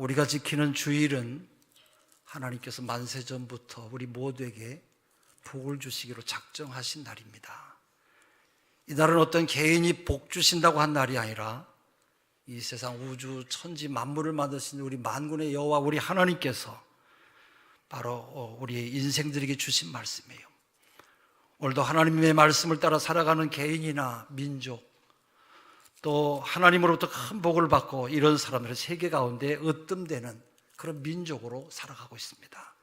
우리가 지키는 주일은 하나님께서 만세전부터 우리 모두에게 복을 주시기로 작정하신 날입니다. 이 날은 어떤 개인이 복 주신다고 한 날이 아니라 이 세상 우주 천지 만물을 만드신 우리 만군의 여호와 우리 하나님께서 바로 우리 인생들에게 주신 말씀이에요. 오늘도 하나님의 말씀을 따라 살아가는 개인이나 민족, 또 하나님으로부터 큰 복을 받고 이런 사람들은 세계 가운데 으뜸되는 그런 민족으로 살아가고 있습니다.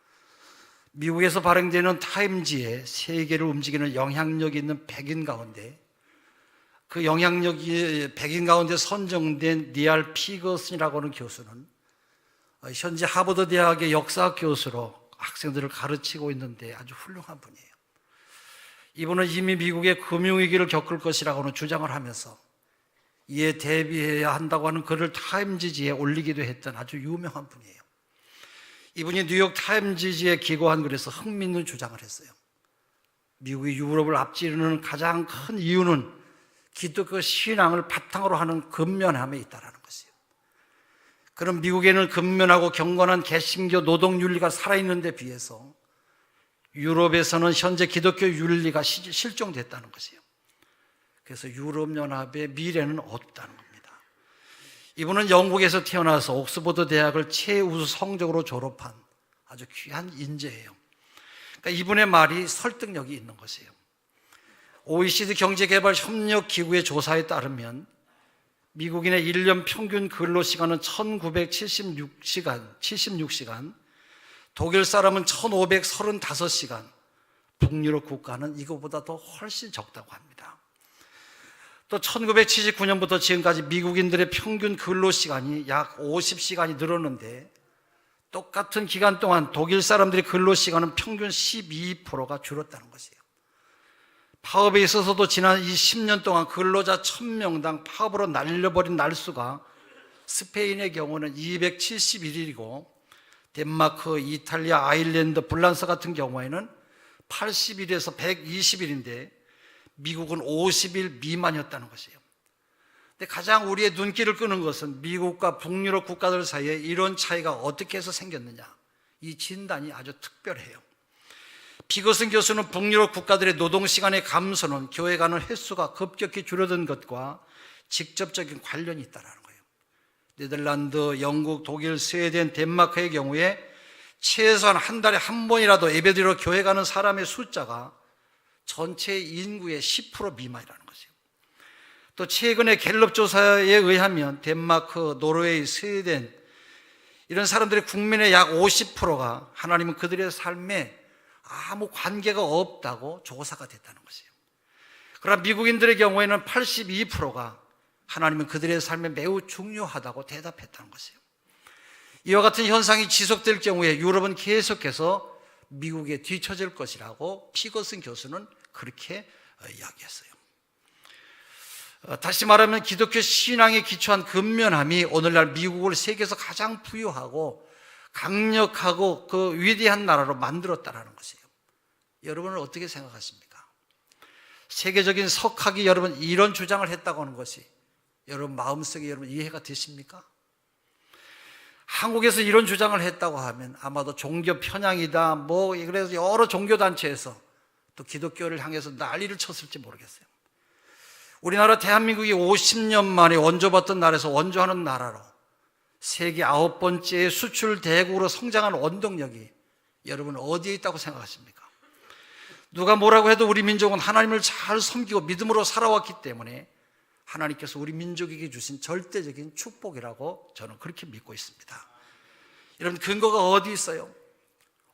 미국에서 발행되는 타임지에 세계를 움직이는 영향력 있는 100인 가운데 그 영향력이 100인 가운데 선정된 니알 피거슨이라고 하는 교수는 현재 하버드 대학의 역사학 교수로 학생들을 가르치고 있는데 아주 훌륭한 분이에요. 이분은 이미 미국의 금융위기를 겪을 것이라고는 주장을 하면서 이에 대비해야 한다고 하는 글을 타임지지에 올리기도 했던 아주 유명한 분이에요. 이분이 뉴욕 타임지지에 기고한 글에서 흥미있는 주장을 했어요. 미국이 유럽을 앞지르는 가장 큰 이유는 기독교 신앙을 바탕으로 하는 근면함에 있다는 것이에요. 그럼 미국에는 근면하고 경건한 개신교 노동윤리가 살아있는 데 비해서 유럽에서는 현재 기독교 윤리가 실종됐다는 것이에요. 그래서 유럽연합의 미래는 없다는 겁니다. 이분은 영국에서 태어나서 옥스퍼드 대학을 최우수 성적으로 졸업한 아주 귀한 인재예요. 그러니까 이분의 말이 설득력이 있는 것이에요. OECD 경제개발협력기구의 조사에 따르면 미국인의 1년 평균 근로시간은 1976시간, 독일 사람은 1535시간, 북유럽 국가는 이거보다 더 훨씬 적다고 합니다. 또 1979년부터 지금까지 미국인들의 평균 근로시간이 약 50시간이 늘었는데 똑같은 기간 동안 독일 사람들의 근로시간은 평균 12%가 줄었다는 것이에요. 파업에 있어서도 지난 20년 동안 근로자 1000명당 파업으로 날려버린 날수가 스페인의 경우는 271일이고 덴마크, 이탈리아, 아일랜드, 불란서 같은 경우에는 80일에서 120일인데 미국은 50일 미만이었다는 것이에요. 근데 가장 우리의 눈길을 끄는 것은 미국과 북유럽 국가들 사이에 이런 차이가 어떻게 해서 생겼느냐. 이 진단이 아주 특별해요. 피거슨 교수는 북유럽 국가들의 노동시간의 감소는 교회 가는 횟수가 급격히 줄어든 것과 직접적인 관련이 있다는 거예요. 네덜란드, 영국, 독일, 스웨덴, 덴마크의 경우에 최소한 한 달에 한 번이라도 예배드리러 교회 가는 사람의 숫자가 전체 인구의 10% 미만이라는 것이에요. 또 최근의 갤럽 조사에 의하면 덴마크, 노르웨이, 스웨덴 이런 사람들의 국민의 약 50%가 하나님은 그들의 삶에 아무 관계가 없다고 조사가 됐다는 것이에요. 그러나 미국인들의 경우에는 82%가 하나님은 그들의 삶에 매우 중요하다고 대답했다는 것이에요. 이와 같은 현상이 지속될 경우에 유럽은 계속해서 미국에 뒤처질 것이라고 피거슨 교수는 그렇게 이야기했어요. 다시 말하면 기독교 신앙에 기초한 근면함이 오늘날 미국을 세계에서 가장 부유하고 강력하고 그 위대한 나라로 만들었다는 것이에요. 여러분은 어떻게 생각하십니까? 세계적인 석학이 여러분 이런 주장을 했다고 하는 것이 여러분 마음속에 여러분 이해가 되십니까? 한국에서 이런 주장을 했다고 하면 아마도 종교 편향이다 그래서 여러 종교단체에서 또 기독교를 향해서 난리를 쳤을지 모르겠어요. 우리나라 대한민국이 50년 만에 원조받던 나라에서 원조하는 나라로 세계 9번째 수출 대국으로 성장한 원동력이 여러분 어디에 있다고 생각하십니까? 누가 뭐라고 해도 우리 민족은 하나님을 잘 섬기고 믿음으로 살아왔기 때문에 하나님께서 우리 민족에게 주신 절대적인 축복이라고 저는 그렇게 믿고 있습니다. 이런 근거가 어디 있어요?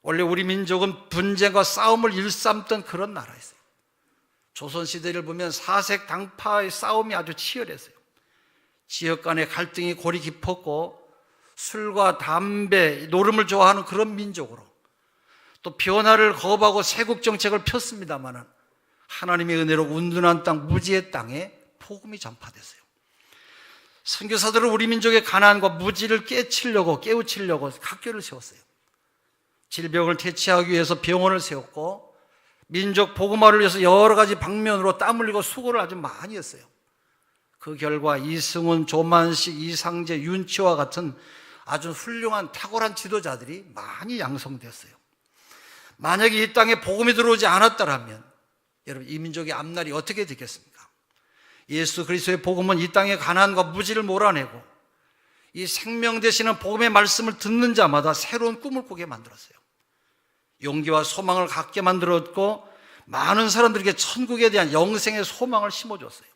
원래 우리 민족은 분쟁과 싸움을 일삼던 그런 나라였어요. 조선시대를 보면 사색 당파의 싸움이 아주 치열했어요. 지역 간의 갈등이 골이 깊었고 술과 담배, 노름을 좋아하는 그런 민족으로 또 변화를 거부하고 세국 정책을 폈습니다마는 하나님의 은혜로 운둔한 땅, 무지의 땅에 복음이 전파됐어요. 선교사들은 우리 민족의 가난과 무지를 깨우치려고 학교를 세웠어요. 질병을 퇴치하기 위해서 병원을 세웠고 민족 복음화를 위해서 여러 가지 방면으로 땀 흘리고 수고를 아주 많이 했어요. 그 결과 이승훈, 조만식, 이상재, 윤치와 같은 아주 훌륭한 탁월한 지도자들이 많이 양성됐어요. 만약에 이 땅에 복음이 들어오지 않았더라면 여러분 이 민족의 앞날이 어떻게 되겠습니까? 예수 그리스도의 복음은 이 땅의 가난과 무지를 몰아내고 이 생명 되시는 복음의 말씀을 듣는 자마다 새로운 꿈을 꾸게 만들었어요. 용기와 소망을 갖게 만들었고 많은 사람들에게 천국에 대한 영생의 소망을 심어줬어요.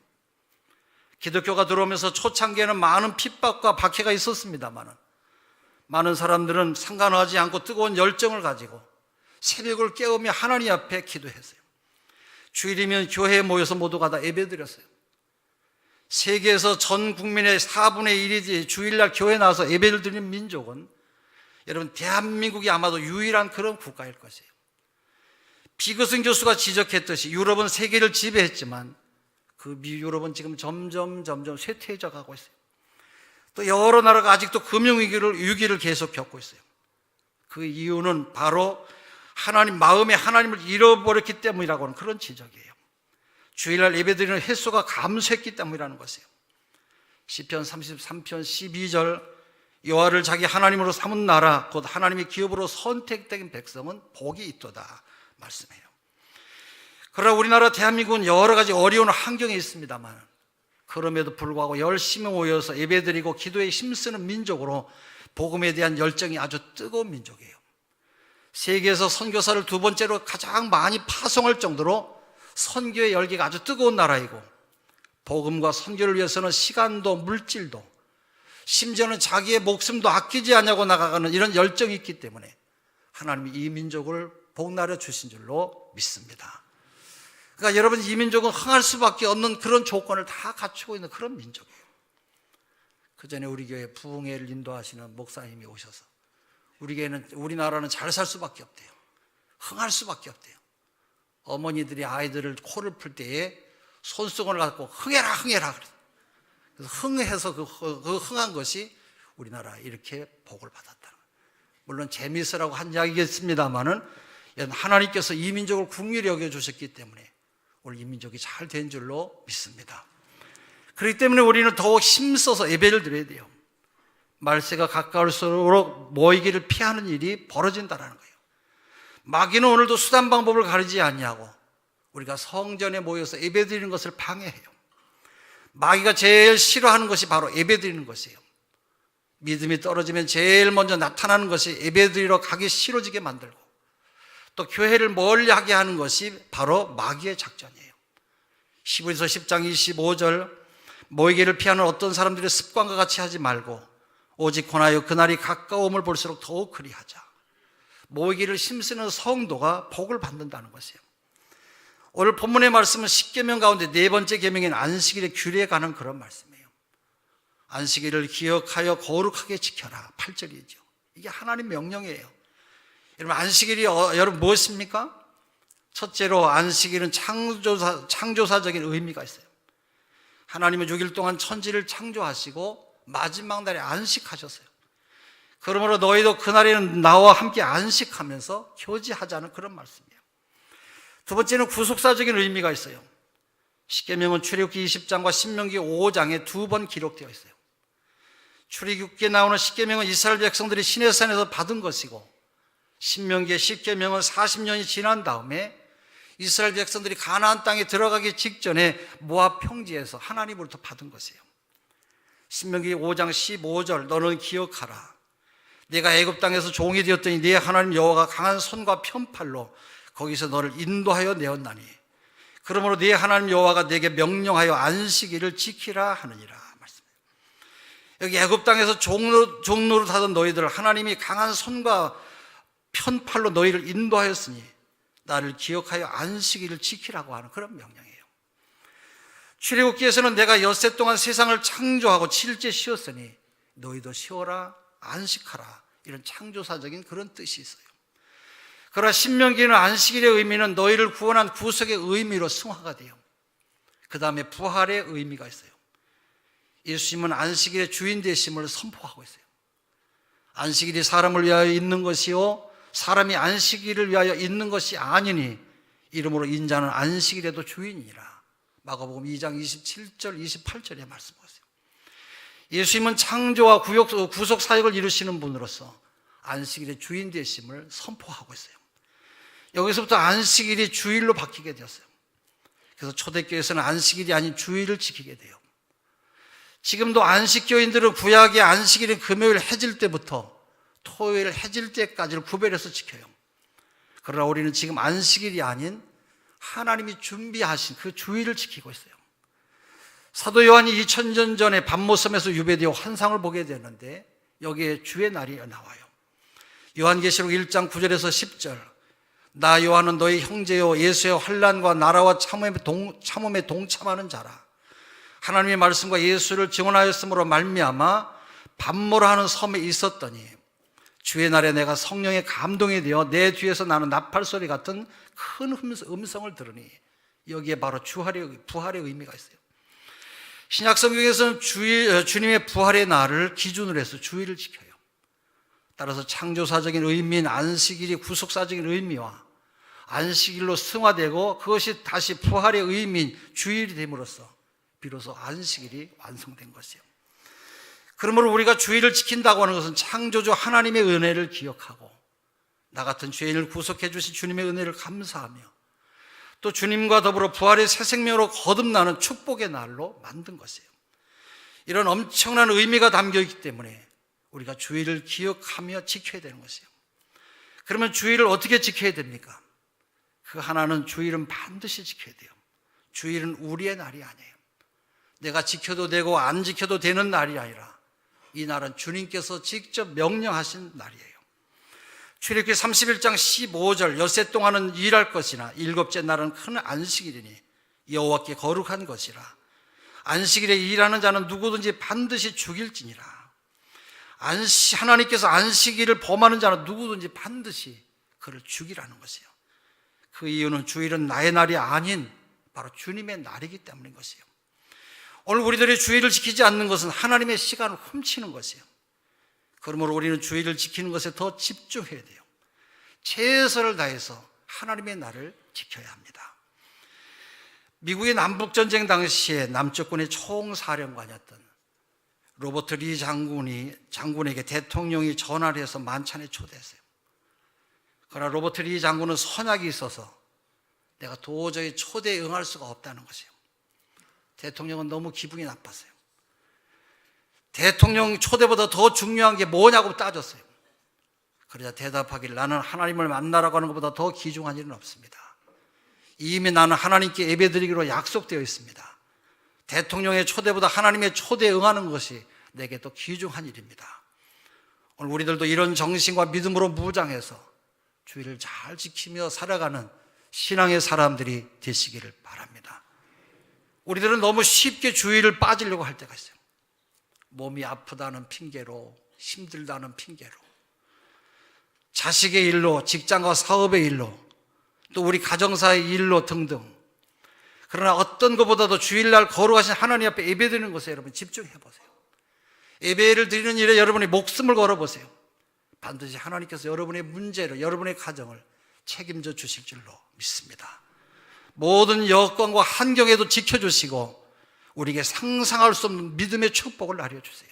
기독교가 들어오면서 초창기에는 많은 핍박과 박해가 있었습니다만 많은 사람들은 상관하지 않고 뜨거운 열정을 가지고 새벽을 깨우며 하나님 앞에 기도했어요. 주일이면 교회에 모여서 모두가 다 예배드렸어요. 세계에서 전 국민의 4분의 1이 주일날 교회에 나와서 예배를 드리는 민족은 여러분 대한민국이 아마도 유일한 그런 국가일 것이에요. 비거슨 교수가 지적했듯이 유럽은 세계를 지배했지만 그 유럽은 지금 점점 쇠퇴해져 가고 있어요. 또 여러 나라가 아직도 금융위기를 계속 겪고 있어요. 그 이유는 바로 마음에 하나님을 잃어버렸기 때문이라고 하는 그런 지적이에요. 주일날 예배드리는 횟수가 감소했기 때문이라는 것이에요. 시편 33편 12절 여호와를 자기 하나님으로 삼은 나라 곧 하나님의 기업으로 선택된 백성은 복이 있도다 말씀해요. 그러나 우리나라 대한민국은 여러 가지 어려운 환경이 있습니다만 그럼에도 불구하고 열심히 모여서 예배드리고 기도에 힘쓰는 민족으로 복음에 대한 열정이 아주 뜨거운 민족이에요. 세계에서 선교사를 두 번째로 가장 많이 파송할 정도로 선교의 열기가 아주 뜨거운 나라이고 복음과 선교를 위해서는 시간도 물질도 심지어는 자기의 목숨도 아끼지 않냐고 나가가는 이런 열정이 있기 때문에 하나님이 이 민족을 복날려 주신 줄로 믿습니다. 그러니까 여러분 이 민족은 흥할 수밖에 없는 그런 조건을 다 갖추고 있는 그런 민족이에요. 그 전에 우리 교회 부흥회를 인도하시는 목사님이 오셔서 우리나라는 잘 살 수밖에 없대요. 흥할 수밖에 없대요. 어머니들이 아이들을 코를 풀 때에 손수건을 갖고 흥해라 그래요. 그래서 흥해서 그 흥한 것이 우리나라 이렇게 복을 받았다는 거예요. 물론 재미있으라고 한 이야기겠습니다만은 하나님께서 이 민족을 긍휼히 여겨주셨기 때문에 오늘 이 민족이 잘 된 줄로 믿습니다. 그렇기 때문에 우리는 더욱 힘써서 예배를 드려야 돼요. 말세가 가까울수록 모이기를 피하는 일이 벌어진다는 거예요. 마귀는 오늘도 수단 방법을 가리지 않냐고 우리가 성전에 모여서 예배드리는 것을 방해해요. 마귀가 제일 싫어하는 것이 바로 예배드리는 것이에요. 믿음이 떨어지면 제일 먼저 나타나는 것이 예배드리러 가기 싫어지게 만들고 또 교회를 멀리하게 하는 것이 바로 마귀의 작전이에요. 히브리서 10장 25절 모이기를 피하는 어떤 사람들의 습관과 같이 하지 말고 오직 권하여 그날이 가까움을 볼수록 더욱 그리하자. 모이기를 힘쓰는 성도가 복을 받는다는 것이에요. 오늘 본문의 말씀은 10계명 가운데 네 번째 계명인 안식일의 규례에 관한 그런 말씀이에요. 안식일을 기억하여 거룩하게 지켜라 8절이죠. 이게 하나님 명령이에요. 여러분 안식일이 여러분 무엇입니까? 첫째로 안식일은 창조사적인 의미가 있어요. 하나님은 6일 동안 천지를 창조하시고 마지막 날에 안식하셨어요. 그러므로 너희도 그날에는 나와 함께 안식하면서 교제하자는 그런 말씀이에요. 두 번째는 구속사적인 의미가 있어요. 십계명은 출애굽기 20장과 신명기 5장에 두 번 기록되어 있어요. 출애굽기에 나오는 십계명은 이스라엘 백성들이 시내산에서 받은 것이고 신명기의 십계명은 40년이 지난 다음에 이스라엘 백성들이 가나안 땅에 들어가기 직전에 모압 평지에서 하나님으로부터 받은 것이에요. 신명기 5장 15절 너는 기억하라. 내가 애굽 땅에서 종이 되었더니 네 하나님 여호와가 강한 손과 편팔로 거기서 너를 인도하여 내었나니 그러므로 네 하나님 여호와가 내게 명령하여 안식일을 지키라 하느니라 말씀해요. 여기 애굽 땅에서 종노릇 하던 너희들 하나님이 강한 손과 편팔로 너희를 인도하였으니 나를 기억하여 안식일을 지키라고 하는 그런 명령이에요. 출애굽기에서는 내가 엿새 동안 세상을 창조하고 7일째 쉬었으니 너희도 쉬어라 안식하라 이런 창조사적인 그런 뜻이 있어요. 그러나 신명기는 안식일의 의미는 너희를 구원한 구속의 의미로 승화가 돼요. 그 다음에 부활의 의미가 있어요. 예수님은 안식일의 주인 되심을 선포하고 있어요. 안식일이 사람을 위하여 있는 것이요 사람이 안식일을 위하여 있는 것이 아니니 이러므로 인자는 안식일에도 주인이라. 마가복음 2장 27절 28절에 말씀하세요. 예수님은 창조와 구속 사역을 이루시는 분으로서 안식일의 주인 되심을 선포하고 있어요. 여기서부터 안식일이 주일로 바뀌게 되었어요. 그래서 초대교회에서는 안식일이 아닌 주일을 지키게 돼요. 지금도 안식교인들은 구약의 안식일인 금요일 해질 때부터 토요일 해질 때까지를 구별해서 지켜요. 그러나 우리는 지금 안식일이 아닌 하나님이 준비하신 그 주일을 지키고 있어요. 사도 요한이 2000년 전에 밤모섬에서 유배되어 환상을 보게 되는데 여기에 주의 날이 나와요. 요한계시록 1장 9절에서 10절, 나 요한은 너희 형제요 예수의 환난과 나라와 참음에 동참하는 자라. 하나님의 말씀과 예수를 증언하였으므로 말미암아 밤모라 하는 섬에 있었더니 주의 날에 내가 성령의 감동이 되어 내 뒤에서 나는 나팔소리 같은 큰 음성을 들으니 여기에 바로 부활의 의미가 있어요. 신약 성경에서는 주님의 부활의 날을 기준으로 해서 주일을 지켜요. 따라서 창조사적인 의미인 안식일이 구속사적인 의미와 안식일로 승화되고 그것이 다시 부활의 의미인 주일이 됨으로써 비로소 안식일이 완성된 것이요. 그러므로 우리가 주일을 지킨다고 하는 것은 창조주 하나님의 은혜를 기억하고 나 같은 죄인을 구속해 주신 주님의 은혜를 감사하며 또 주님과 더불어 부활의 새 생명으로 거듭나는 축복의 날로 만든 것이에요. 이런 엄청난 의미가 담겨 있기 때문에 우리가 주일을 기억하며 지켜야 되는 것이에요. 그러면 주일을 어떻게 지켜야 됩니까? 그 하나는 주일은 반드시 지켜야 돼요. 주일은 우리의 날이 아니에요. 내가 지켜도 되고 안 지켜도 되는 날이 아니라 이 날은 주님께서 직접 명령하신 날이에요. 출애굽기 31장 15절, 엿새 동안은 일할 것이나 일곱째 날은 큰 안식일이니 여호와께 거룩한 것이라. 안식일에 일하는 자는 누구든지 반드시 죽일지니라. 하나님께서 안식일을 범하는 자는 누구든지 반드시 그를 죽이라는 것이에요. 그 이유는 주일은 나의 날이 아닌 바로 주님의 날이기 때문인 것이에요. 오늘 우리들이 주일을 지키지 않는 것은 하나님의 시간을 훔치는 것이에요. 그러므로 우리는 주일을 지키는 것에 더 집중해야 돼요. 최선을 다해서 하나님의 날을 지켜야 합니다. 미국의 남북전쟁 당시에 남쪽군의 총사령관이었던 로버트 리 장군에게 대통령이 전화를 해서 만찬에 초대했어요. 그러나 로버트 리 장군은 선약이 있어서 내가 도저히 초대에 응할 수가 없다는 것이에요. 대통령은 너무 기분이 나빴어요. 대통령 초대보다 더 중요한 게 뭐냐고 따졌어요. 그러자 대답하기를 나는 하나님을 만나라고 하는 것보다 더 귀중한 일은 없습니다. 이미 나는 하나님께 예배드리기로 약속되어 있습니다. 대통령의 초대보다 하나님의 초대에 응하는 것이 내게 더 귀중한 일입니다. 오늘 우리들도 이런 정신과 믿음으로 무장해서 주일을 잘 지키며 살아가는 신앙의 사람들이 되시기를 바랍니다. 우리들은 너무 쉽게 주일을 빠지려고 할 때가 있어요. 몸이 아프다는 핑계로, 힘들다는 핑계로, 자식의 일로, 직장과 사업의 일로, 또 우리 가정사의 일로 등등. 그러나 어떤 것보다도 주일날 거룩하신 하나님 앞에 예배드리는 것에 여러분 집중해 보세요. 예배를 드리는 일에 여러분이 목숨을 걸어보세요. 반드시 하나님께서 여러분의 문제를, 여러분의 가정을 책임져 주실 줄로 믿습니다. 모든 여건과 환경에도 지켜주시고 우리에게 상상할 수 없는 믿음의 축복을 나려주세요.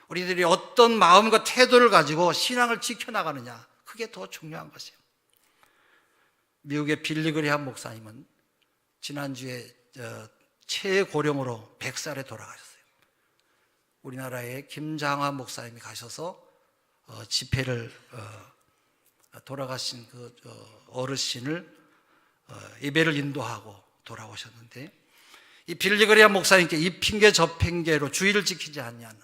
우리들이 어떤 마음과 태도를 가지고 신앙을 지켜나가느냐, 그게 더 중요한 것이에요. 미국의 빌리 그레이엄 목사님은 지난주에 최고령으로 100살에 돌아가셨어요. 우리나라의 김장화 목사님이 가셔서 집회를 돌아가신 그 어르신을 예배를 인도하고 돌아오셨는데, 이 빌리 그레이엄 목사님께 이 핑계 저 핑계로 주의를 지키지 않냐는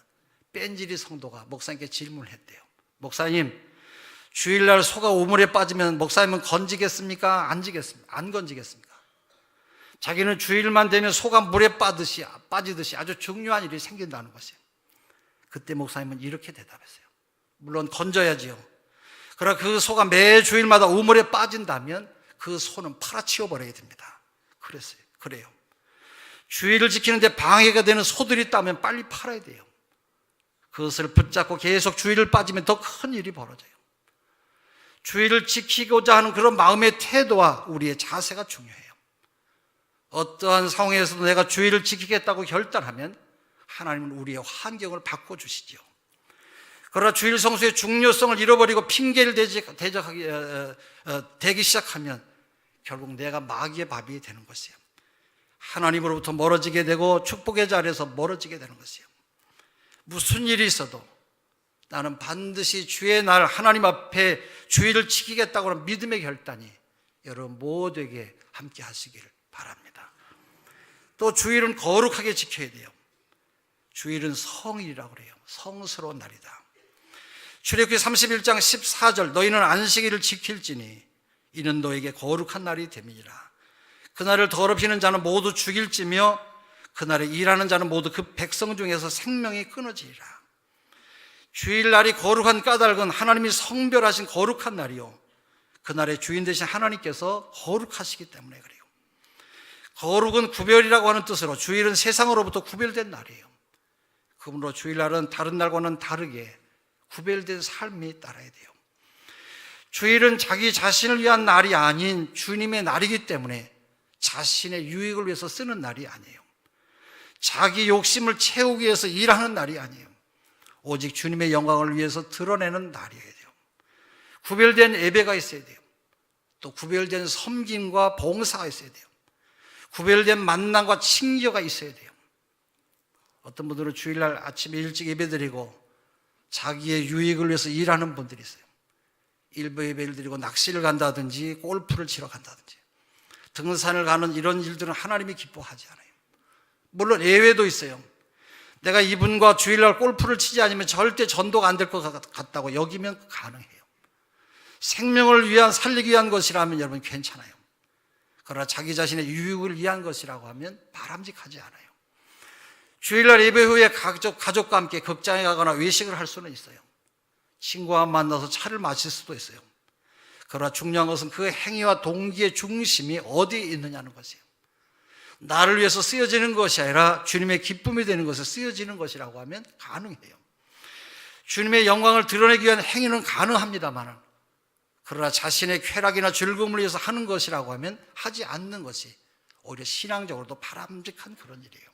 뺀질이 성도가 목사님께 질문을 했대요. 목사님, 주일날 소가 우물에 빠지면 목사님은 건지겠습니까? 안 건지겠습니까? 자기는 주일만 되면 소가 물에 빠지듯이 아주 중요한 일이 생긴다는 것이에요. 그때 목사님은 이렇게 대답했어요. 물론 건져야지요. 그러나 그 소가 매 주일마다 우물에 빠진다면 그 소는 팔아치워 버려야 됩니다. 그래요. 주일을 지키는데 방해가 되는 소들이 있다면 빨리 팔아야 돼요. 그것을 붙잡고 계속 주일을 빠지면 더 큰 일이 벌어져요. 주일을 지키고자 하는 그런 마음의 태도와 우리의 자세가 중요해요. 어떠한 상황에서도 내가 주일을 지키겠다고 결단하면 하나님은 우리의 환경을 바꿔주시죠. 그러나 주일 성수의 중요성을 잃어버리고 핑계를 대기 시작하면 결국 내가 마귀의 밥이 되는 것이에요. 하나님으로부터 멀어지게 되고 축복의 자리에서 멀어지게 되는 것이에요. 무슨 일이 있어도 나는 반드시 주의 날 하나님 앞에 주일을 지키겠다고 하는 믿음의 결단이 여러분 모두에게 함께 하시기를 바랍니다. 또 주일은 거룩하게 지켜야 돼요. 주일은 성일이라고 그래요. 성스러운 날이다. 출애굽기 31장 14절 너희는 안식일을 지킬지니 이는 너에게 거룩한 날이 됨이니라. 그날을 더럽히는 자는 모두 죽일지며 그날에 일하는 자는 모두 그 백성 중에서 생명이 끊어지리라. 주일날이 거룩한 까닭은 하나님이 성별하신 거룩한 날이요, 그날의 주인 되신 하나님께서 거룩하시기 때문에 그래요. 거룩은 구별이라고 하는 뜻으로 주일은 세상으로부터 구별된 날이에요. 그러므로 주일날은 다른 날과는 다르게 구별된 삶이 따라야 돼요. 주일은 자기 자신을 위한 날이 아닌 주님의 날이기 때문에 자신의 유익을 위해서 쓰는 날이 아니에요. 자기 욕심을 채우기 위해서 일하는 날이 아니에요. 오직 주님의 영광을 위해서 드러내는 날이어야 돼요. 구별된 예배가 있어야 돼요. 또 구별된 섬김과 봉사가 있어야 돼요. 구별된 만남과 친교가 있어야 돼요. 어떤 분들은 주일날 아침에 일찍 예배드리고 자기의 유익을 위해서 일하는 분들이 있어요. 일부 예배를 드리고 낚시를 간다든지 골프를 치러 간다든지 등산을 가는 이런 일들은 하나님이 기뻐하지 않아요. 물론 예외도 있어요. 내가 이분과 주일날 골프를 치지 않으면 절대 전도가 안 될 것 같다고 여기면 가능해요. 생명을 위한, 살리기 위한 것이라면 여러분 괜찮아요. 그러나 자기 자신의 유익을 위한 것이라고 하면 바람직하지 않아요. 주일날 예배 후에 가족과 함께 극장에 가거나 외식을 할 수는 있어요. 친구와 만나서 차를 마실 수도 있어요. 그러나 중요한 것은 그 행위와 동기의 중심이 어디에 있느냐는 것이에요. 나를 위해서 쓰여지는 것이 아니라 주님의 기쁨이 되는 것에 쓰여지는 것이라고 하면 가능해요. 주님의 영광을 드러내기 위한 행위는 가능합니다만, 그러나 자신의 쾌락이나 즐거움을 위해서 하는 것이라고 하면 하지 않는 것이 오히려 신앙적으로도 바람직한 그런 일이에요.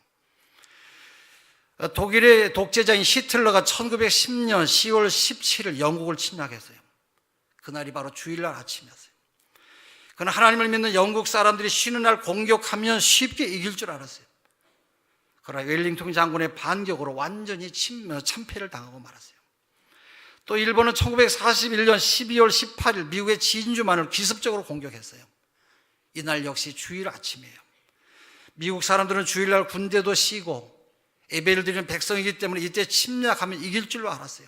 독일의 독재자인 히틀러가 1910년 10월 17일 영국을 침략했어요. 그날이 바로 주일날 아침이었어요. 그는 하나님을 믿는 영국 사람들이 쉬는 날 공격하면 쉽게 이길 줄 알았어요. 그러나 웰링턴 장군의 반격으로 완전히 참패를 당하고 말았어요. 또 일본은 1941년 12월 18일 미국의 진주만을 기습적으로 공격했어요. 이날 역시 주일 아침이에요. 미국 사람들은 주일날 군대도 쉬고 예배를 드리는 백성이기 때문에 이때 침략하면 이길 줄로 알았어요.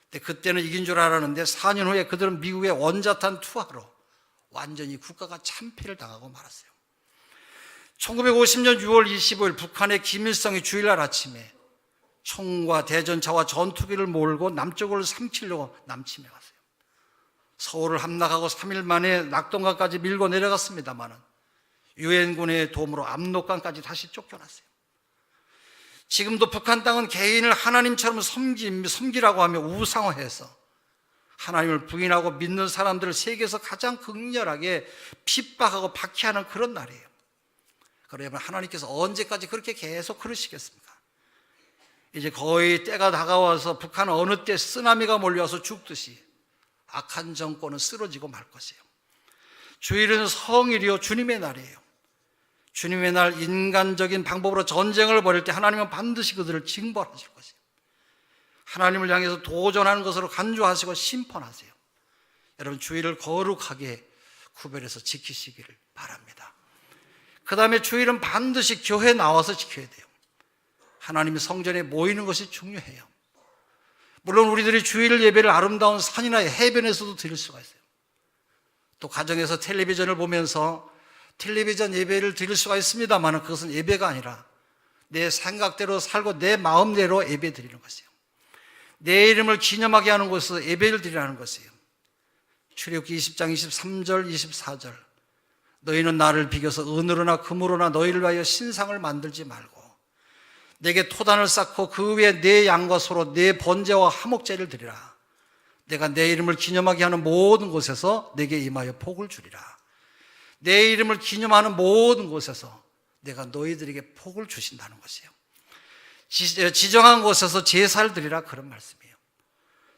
근데 그때는 이긴 줄 알았는데 4년 후에 그들은 미국의 원자탄 투하로 완전히 국가가 참패를 당하고 말았어요. 1950년 6월 25일 북한의 김일성이 주일날 아침에 총과 대전차와 전투기를 몰고 남쪽을 삼키려고 남침해 갔어요. 서울을 함락하고 3일 만에 낙동강까지 밀고 내려갔습니다만 유엔군의 도움으로 압록강까지 다시 쫓겨났어요. 지금도 북한 땅은 개인을 하나님처럼 섬기라고 하며 우상화해서 하나님을 부인하고 믿는 사람들을 세계에서 가장 극렬하게 핍박하고 박해하는 그런 날이에요. 그러면 하나님께서 언제까지 그렇게 계속 그러시겠습니까? 이제 거의 때가 다가와서 북한은 어느 때 쓰나미가 몰려와서 죽듯이 악한 정권은 쓰러지고 말 것이에요. 주일은 성일이요 주님의 날이에요. 주님의 날 인간적인 방법으로 전쟁을 벌일 때 하나님은 반드시 그들을 징벌하실 것이에요. 하나님을 향해서 도전하는 것으로 간주하시고 심판하세요. 여러분 주일을 거룩하게 구별해서 지키시기를 바랍니다. 그 다음에 주일은 반드시 교회에 나와서 지켜야 돼요. 하나님의 성전에 모이는 것이 중요해요. 물론 우리들이 주일 예배를 아름다운 산이나 해변에서도 드릴 수가 있어요. 또 가정에서 텔레비전을 보면서 텔레비전 예배를 드릴 수가 있습니다만 그것은 예배가 아니라 내 생각대로 살고 내 마음대로 예배 드리는 것이에요. 내 이름을 기념하게 하는 곳에서 예배를 드리라는 것이에요. 출애굽기 20장 23절 24절 너희는 나를 비교서 은으로나 금으로나 너희를 위하여 신상을 만들지 말고 내게 토단을 쌓고 그 위에 내 양과 소로 내 번제와 화목제를 드리라. 내가 내 이름을 기념하게 하는 모든 곳에서 내게 임하여 복을 주리라. 내 이름을 기념하는 모든 곳에서 내가 너희들에게 복을 주신다는 것이에요. 지정한 곳에서 제사를 드리라, 그런 말씀이에요.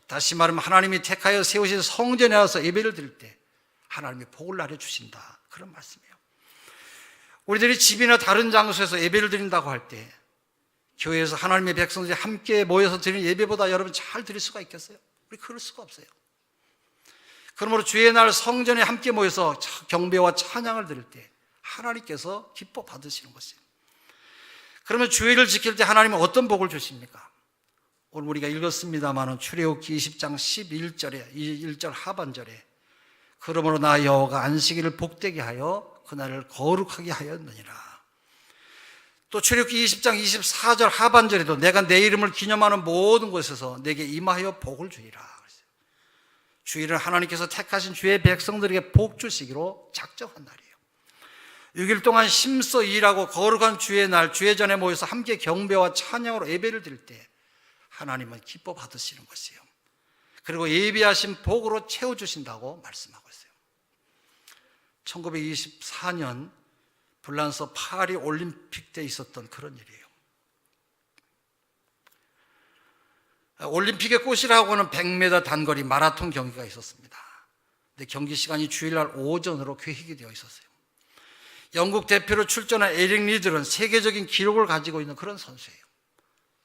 다시 말하면 하나님이 택하여 세우신 성전에 와서 예배를 드릴 때 하나님이 복을 내려주신다, 그런 말씀이에요. 우리들이 집이나 다른 장소에서 예배를 드린다고 할 때 교회에서 하나님의 백성들이 함께 모여서 드리는 예배보다 여러분 잘 드릴 수가 있겠어요? 우리 그럴 수가 없어요. 그러므로 주의 날 성전에 함께 모여서 경배와 찬양을 드릴 때 하나님께서 기뻐 받으시는 것이에요. 그러면 주의를 지킬 때 하나님은 어떤 복을 주십니까? 오늘 우리가 읽었습니다마는 출애굽기 20장 11절에 1절 하반절에 그러므로 나 여호와가 안식일을 복되게 하여 그날을 거룩하게 하였느니라. 또 출애굽기 20장 24절 하반절에도 내가 내 이름을 기념하는 모든 곳에서 내게 임하여 복을 주리라. 주일은 하나님께서 택하신 주의 백성들에게 복 주시기로 작정한 날이에요. 6일 동안 힘써 일하고 거룩한 주의 날, 주의 전에 모여서 함께 경배와 찬양으로 예배를 드릴 때 하나님은 기뻐 받으시는 것이에요. 그리고 예비하신 복으로 채워주신다고 말씀하고 있어요. 1924년 불란서 파리 올림픽 때 있었던 그런 일이에요. 올림픽의 꽃이라고 하는 100m 단거리 마라톤 경기가 있었습니다. 근데 경기 시간이 주일날 오전으로 계획이 되어 있었어요. 영국 대표로 출전한 에릭 리들은 세계적인 기록을 가지고 있는 그런 선수예요.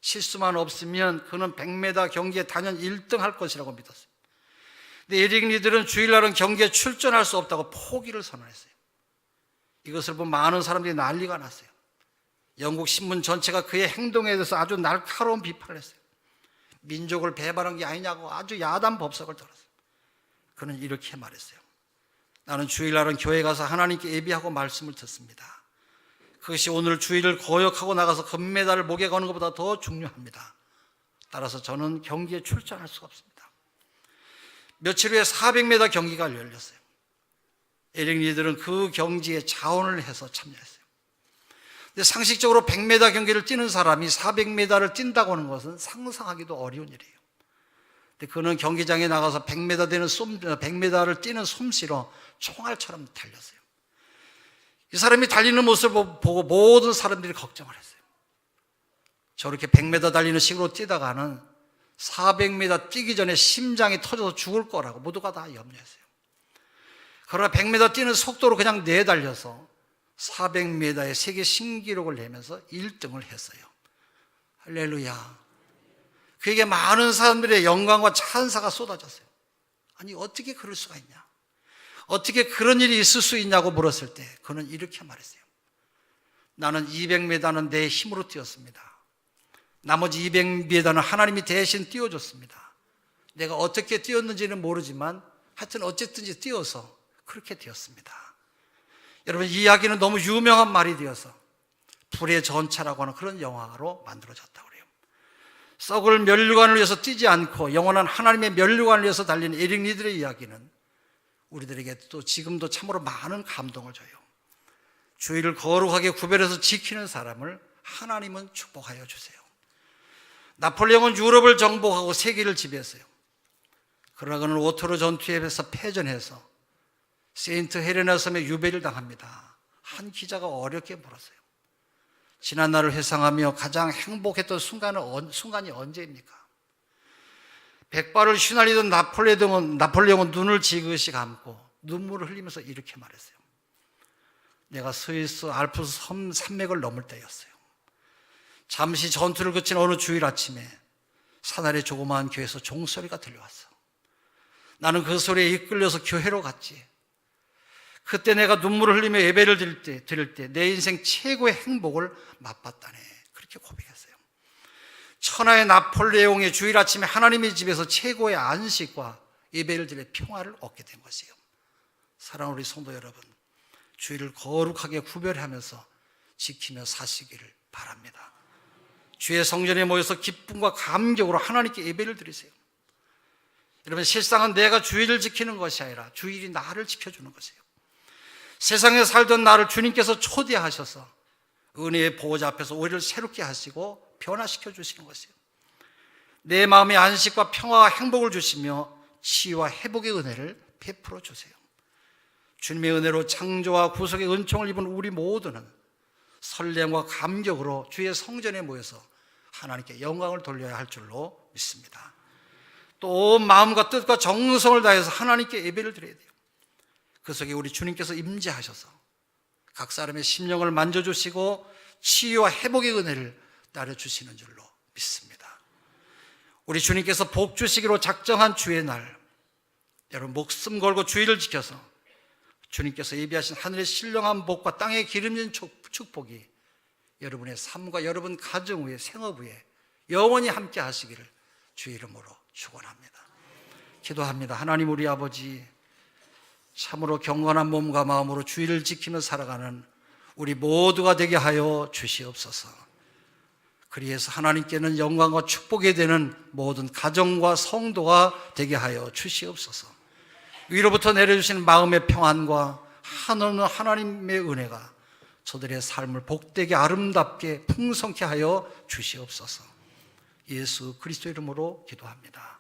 실수만 없으면 그는 100m 경기에 단연 1등 할 것이라고 믿었어요. 근데 에릭 리들은 주일날은 경기에 출전할 수 없다고 포기를 선언했어요. 이것을 본 많은 사람들이 난리가 났어요. 영국 신문 전체가 그의 행동에 대해서 아주 날카로운 비판을 했어요. 민족을 배반한 게 아니냐고 아주 야단 법석을 들었어요. 그는 이렇게 말했어요. 나는 주일날은 교회 가서 하나님께 예배하고 말씀을 듣습니다. 그것이 오늘 주일을 거역하고 나가서 금메달을 목에 거는 것보다 더 중요합니다. 따라서 저는 경기에 출전할 수가 없습니다. 며칠 후에 400m 경기가 열렸어요. 에릭 리들은 그 경기에 자원을 해서 참여했어요. 근데 상식적으로 100m 경기를 뛰는 사람이 400m를 뛴다고 하는 것은 상상하기도 어려운 일이에요. 근데 그는 경기장에 나가서 100m를 뛰는 솜씨로 총알처럼 달렸어요. 이 사람이 달리는 모습을 보고 모든 사람들이 걱정을 했어요. 저렇게 100m 달리는 식으로 뛰다가는 400m 뛰기 전에 심장이 터져서 죽을 거라고 모두가 다 염려했어요. 그러나 100m 뛰는 속도로 그냥 내달려서 400m의 세계 신기록을 내면서 1등을 했어요. 할렐루야. 그에게 많은 사람들의 영광과 찬사가 쏟아졌어요. 아니 어떻게 그럴 수가 있냐, 어떻게 그런 일이 있을 수 있냐고 물었을 때 그는 이렇게 말했어요. 나는 200m는 내 힘으로 뛰었습니다. 나머지 200m는 하나님이 대신 띄워줬습니다. 내가 어떻게 뛰었는지는 모르지만 하여튼 어쨌든지 뛰어서 그렇게 되었습니다. 여러분, 이 이야기는 너무 유명한 말이 되어서 불의 전차라고 하는 그런 영화로 만들어졌다고 그래요. 썩을 면류관을 위해서 뛰지 않고 영원한 하나님의 면류관을 위해서 달리는 에릭 리들의 이야기는 우리들에게 또 지금도 참으로 많은 감동을 줘요. 주의를 거룩하게 구별해서 지키는 사람을 하나님은 축복하여 주세요. 나폴레옹은 유럽을 정복하고 세계를 지배했어요. 그러나 그는 오토로 전투에서 패전해서 세인트 헬레나 섬에 유배를 당합니다. 한 기자가 어렵게 물었어요. 지난 날을 회상하며 가장 행복했던 순간이 언제입니까? 백발을 휘날리던 나폴레옹은 눈을 지그시 감고 눈물을 흘리면서 이렇게 말했어요. 내가 스위스 알프스 산맥을 넘을 때였어요. 잠시 전투를 그친 어느 주일 아침에 산 아래 조그마한 교회에서 종소리가 들려왔어. 나는 그 소리에 이끌려서 교회로 갔지. 그때 내가 눈물을 흘리며 예배를 드릴 때 내 인생 최고의 행복을 맛봤다네. 그렇게 고백했어요. 천하의 나폴레옹의 주일 아침에 하나님의 집에서 최고의 안식과 예배를 드릴 평화를 얻게 된 것이에요. 사랑하는 우리 성도 여러분, 주일을 거룩하게 구별하면서 지키며 사시기를 바랍니다. 주의 성전에 모여서 기쁨과 감격으로 하나님께 예배를 드리세요. 여러분, 실상은 내가 주일을 지키는 것이 아니라 주일이 나를 지켜주는 것이에요. 세상에 살던 나를 주님께서 초대하셔서 은혜의 보호자 앞에서 우리를 새롭게 하시고 변화시켜 주시는 것이에요. 내 마음의 안식과 평화와 행복을 주시며 치유와 회복의 은혜를 베풀어 주세요. 주님의 은혜로 창조와 구속의 은총을 입은 우리 모두는 설렘과 감격으로 주의 성전에 모여서 하나님께 영광을 돌려야 할 줄로 믿습니다. 또 온 마음과 뜻과 정성을 다해서 하나님께 예배를 드려야 돼요. 그 속에 우리 주님께서 임재하셔서 각 사람의 심령을 만져주시고 치유와 회복의 은혜를 따려주시는 줄로 믿습니다. 우리 주님께서 복 주시기로 작정한 주의 날, 여러분 목숨 걸고 주의를 지켜서 주님께서 예비하신 하늘의 신령한 복과 땅의 기름진 축복이 여러분의 삶과 여러분 가정 위에 생업 위에 영원히 함께 하시기를 주의 이름으로 축원합니다. 기도합니다. 하나님 우리 아버지, 참으로 경건한 몸과 마음으로 주의를 지키며 살아가는 우리 모두가 되게 하여 주시옵소서. 그리해서 하나님께는 영광과 축복이 되는 모든 가정과 성도가 되게 하여 주시옵소서. 위로부터 내려주시는 마음의 평안과 한없는 하나님의 은혜가 저들의 삶을 복되게 아름답게 풍성케 하여 주시옵소서. 예수 그리스도 이름으로 기도합니다.